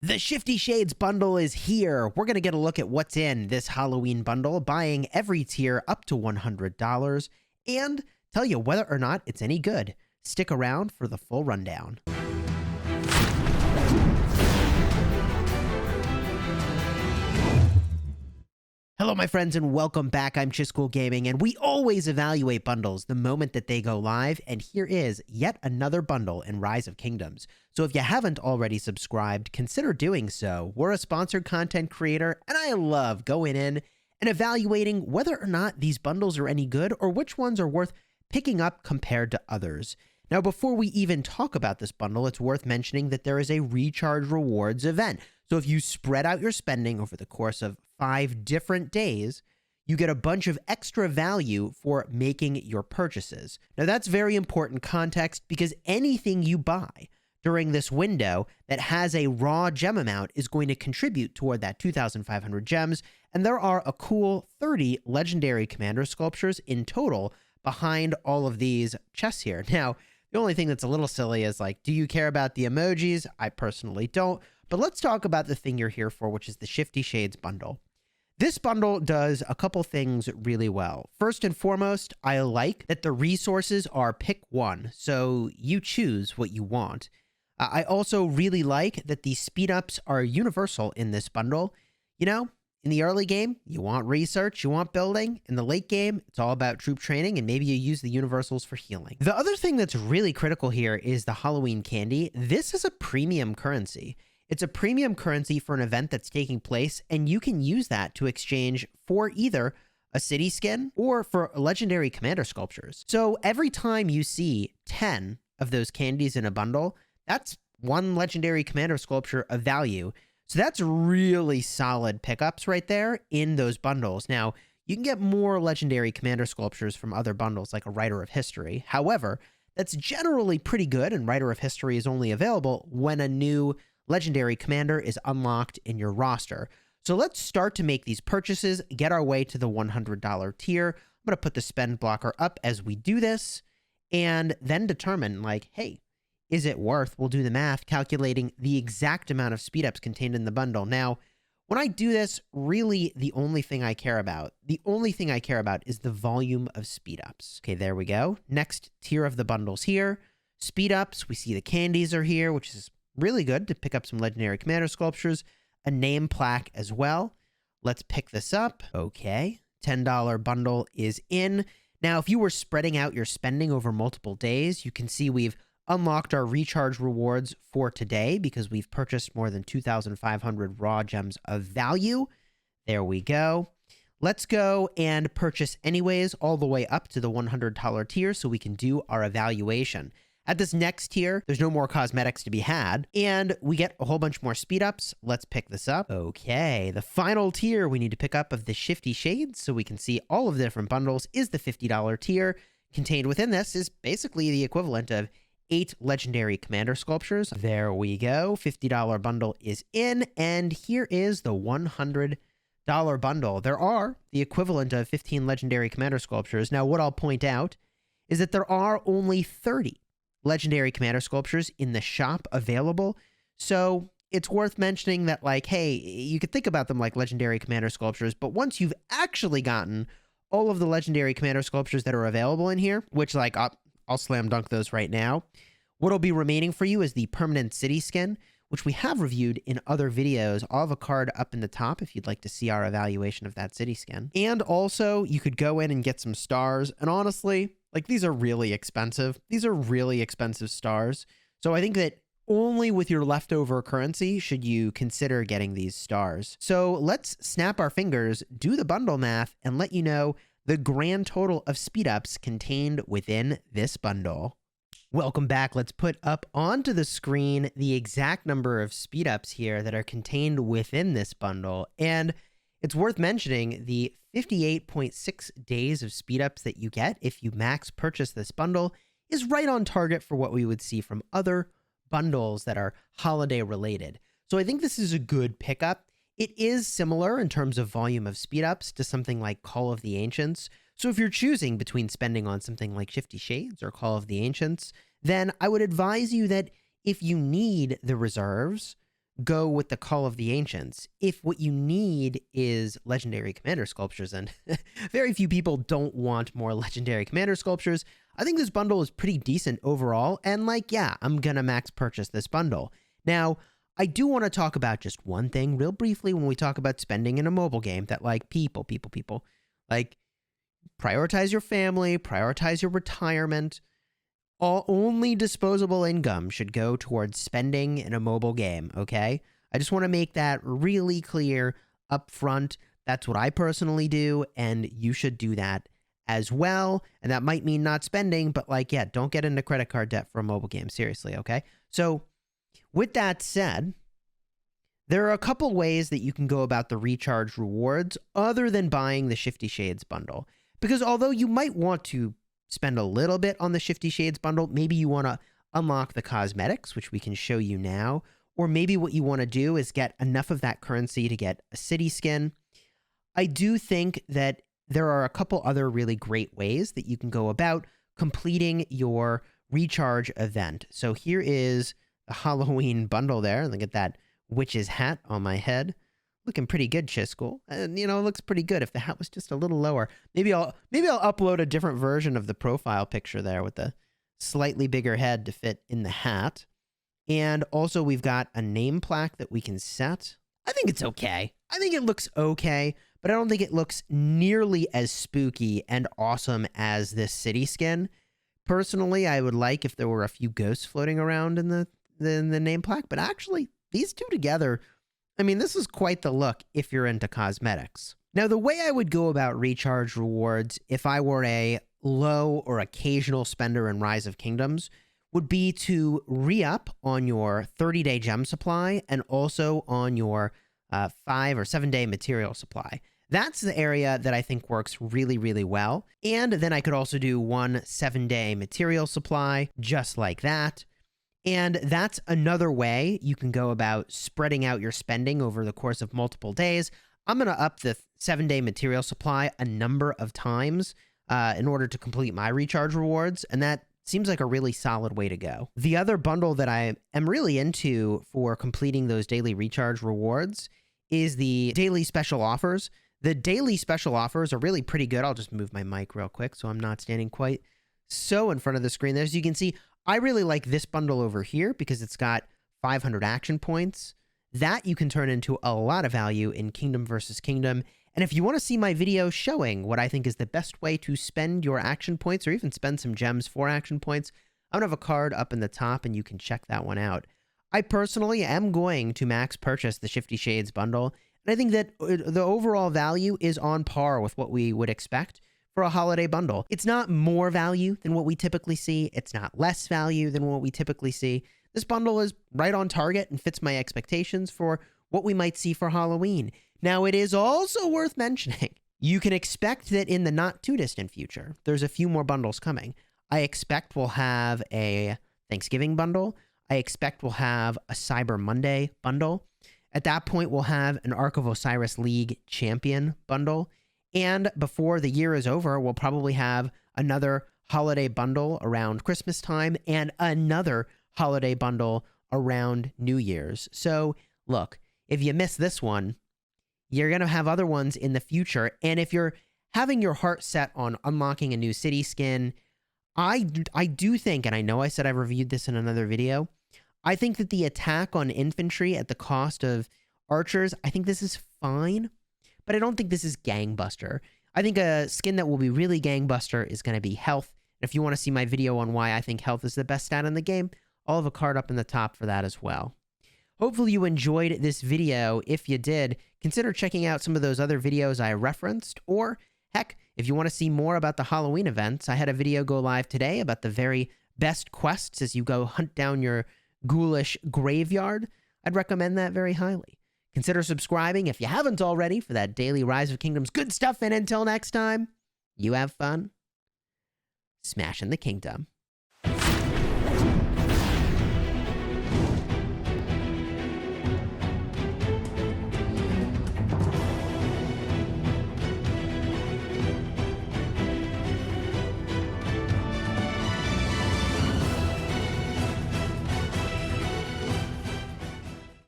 The Shifty Shades bundle is here. We're going to get a look at what's in this Halloween bundle, buying every tier up to $100, and tell you whether or not it's any good. Stick around for the full rundown. Hello, my friends, and welcome back. I'm Chisgule Gaming, and we always evaluate bundles the moment that they go live, and here is yet another bundle in Rise of Kingdoms. So if you haven't already subscribed, consider doing so. We're a sponsored content creator, and I love going in and evaluating whether or not these bundles are any good or which ones are worth picking up compared to others. Now, before we even talk about this bundle, it's worth mentioning that there is a recharge rewards event. So if you spread out your spending over the course of 5 different days, you get a bunch of extra value for making your purchases. Now, that's very important context because anything you buy during this window that has a raw gem amount is going to contribute toward that 2,500 gems, and there are a cool 30 legendary commander sculptures in total behind all of these chests here. Now, the only thing that's a little silly is like, do you care about the emojis? I personally don't, but let's talk about the thing you're here for, which is the Shifty Shades bundle. This bundle does a couple things really well. First and foremost, I like that the resources are pick one, so you choose what you want. I also really like that the speed ups are universal in this bundle. You know, in the early game, you want research, you want building. In the late game, it's all about troop training, and maybe you use the universals for healing. The other thing that's really critical here is the Halloween candy. This is a premium currency. It's a premium currency for an event that's taking place, and you can use that to exchange for either a city skin or for legendary commander sculptures. So every time you see 10 of those candies in a bundle, that's one legendary commander sculpture of value. So that's really solid pickups right there in those bundles. Now, you can get more legendary commander sculptures from other bundles like a Writer of History. However, that's generally pretty good, and Writer of History is only available when a new legendary commander is unlocked in your roster. So let's start to make these purchases, get our way to the $100 tier. I'm going to put the spend blocker up as we do this, and then determine like, hey, is it worth? We'll do the math, calculating the exact amount of speed ups contained in the bundle. Now, when I do this, really the only thing I care about is the volume of speed ups. Okay, there we go. Next tier of the bundles here. Speed ups, we see the candies are here, which is really good to pick up some legendary commander sculptures, a name plaque as well. Let's pick this up. Okay, $10 bundle is in. Now, if you were spreading out your spending over multiple days, you can see we've unlocked our recharge rewards for today because we've purchased more than 2,500 raw gems of value. There we go. Let's go and purchase anyways all the way up to the $100 tier so we can do our evaluation. At this next tier, there's no more cosmetics to be had, and we get a whole bunch more speed ups. Let's pick this up. Okay, the final tier we need to pick up of the Shifty Shades so we can see all of the different bundles is the $50 tier. Contained within this is basically the equivalent of 8 legendary commander sculptures. There we go. $50 bundle is in, and here is the $100 bundle. There are the equivalent of 15 legendary commander sculptures. Now, what I'll point out is that there are only 30 legendary commander sculptures in the shop available. So it's worth mentioning that, like, hey, you could think about them like legendary commander sculptures, but once you've actually gotten all of the legendary commander sculptures that are available in here, which, like, I'll slam dunk those right now, what'll be remaining for you is the permanent city skin, which we have reviewed in other videos. I'll have a card up in the top if you'd like to see our evaluation of that city skin. And also, you could go in and get some stars, and honestly, like, these are really expensive. These are really expensive stars. So I think that only with your leftover currency should you consider getting these stars. So let's snap our fingers, do the bundle math, and let you know the grand total of speed ups contained within this bundle. Welcome back. Let's put up onto the screen the exact number of speed ups here that are contained within this bundle. And it's worth mentioning the 58.6 days of speed ups that you get if you max purchase this bundle is right on target for what we would see from other bundles that are holiday related. So I think this is a good pickup. It is similar in terms of volume of speed ups to something like Call of the Ancients. So if you're choosing between spending on something like Shifty Shades or Call of the Ancients, then I would advise you that if you need the reserves, go with the Call of the Ancients. If what you need is legendary commander sculptures, and very few people don't want more legendary commander sculptures, I think this bundle is pretty decent overall, and like, yeah, I'm gonna max purchase this bundle. Now, I do want to talk about just one thing real briefly when we talk about spending in a mobile game, that like people, like, prioritize your family, prioritize your retirement. Only disposable income should go towards spending in a mobile game, okay? I just want to make that really clear up front. That's what I personally do, and you should do that as well. And that might mean not spending, but like, yeah, don't get into credit card debt for a mobile game, seriously, okay? So with that said, there are a couple ways that you can go about the recharge rewards other than buying the Shifty Shades bundle. Because although you might want to spend a little bit on the Shifty Shades bundle, maybe you want to unlock the cosmetics, which we can show you now, or maybe what you want to do is get enough of that currency to get a city skin. I do think that there are a couple other really great ways that you can go about completing your recharge event. So here is the Halloween bundle there. Look at that witch's hat on my head. Looking pretty good, Chisgule. And, you know, it looks pretty good. If the hat was just a little lower, maybe I'll upload a different version of the profile picture there with the slightly bigger head to fit in the hat. And also we've got a name plaque that we can set. I think it's okay. I think it looks okay, but I don't think it looks nearly as spooky and awesome as this city skin. Personally, I would like if there were a few ghosts floating around in the name plaque, but actually these two together, I mean, this is quite the look if you're into cosmetics. Now, the way I would go about recharge rewards if I were a low or occasional spender in Rise of Kingdoms would be to re-up on your 30-day gem supply and also on your 5 or 7-day material supply. That's the area that I think works really, really well. And then I could also do 1 7-day material supply just like that. And that's another way you can go about spreading out your spending over the course of multiple days. I'm going to up the 7-day material supply a number of times in order to complete my recharge rewards, and that seems like a really solid way to go. The other bundle that I am really into for completing those daily recharge rewards is the daily special offers. The daily special offers are really pretty good. I'll just move my mic real quick so I'm not standing quite so in front of the screen there. As you can see, I really like this bundle over here because it's got 500 action points. That you can turn into a lot of value in Kingdom versus Kingdom. And if you want to see my video showing what I think is the best way to spend your action points or even spend some gems for action points, I'm going to have a card up in the top and you can check that one out. I personally am going to max purchase the Shifty Shades bundle. And I think that the overall value is on par with what we would expect for a holiday bundle. It's not more value than what we typically see. It's not less value than what we typically see. This bundle is right on target and fits my expectations for what we might see for Halloween. Now, it is also worth mentioning, you can expect that in the not too distant future, there's a few more bundles coming. I expect we'll have a Thanksgiving bundle. I expect we'll have a Cyber Monday bundle. At that point, we'll have an Ark of Osiris League Champion bundle. And before the year is over, we'll probably have another holiday bundle around Christmas time and another holiday bundle around New Year's. So look, if you miss this one, you're going to have other ones in the future. And if you're having your heart set on unlocking a new city skin, I do think, and I know I said I reviewed this in another video, I think that the attack on infantry at the cost of archers, I think this is fine. But I don't think this is gangbuster. I think a skin that will be really gangbuster is going to be health. And if you want to see my video on why I think health is the best stat in the game, I'll have a card up in the top for that as well. Hopefully you enjoyed this video. If you did, consider checking out some of those other videos I referenced. Or, heck, if you want to see more about the Halloween events, I had a video go live today about the very best quests as you go hunt down your ghoulish graveyard. I'd recommend that very highly. Consider subscribing if you haven't already for that daily Rise of Kingdoms good stuff. And until next time, you have fun smashing the kingdom.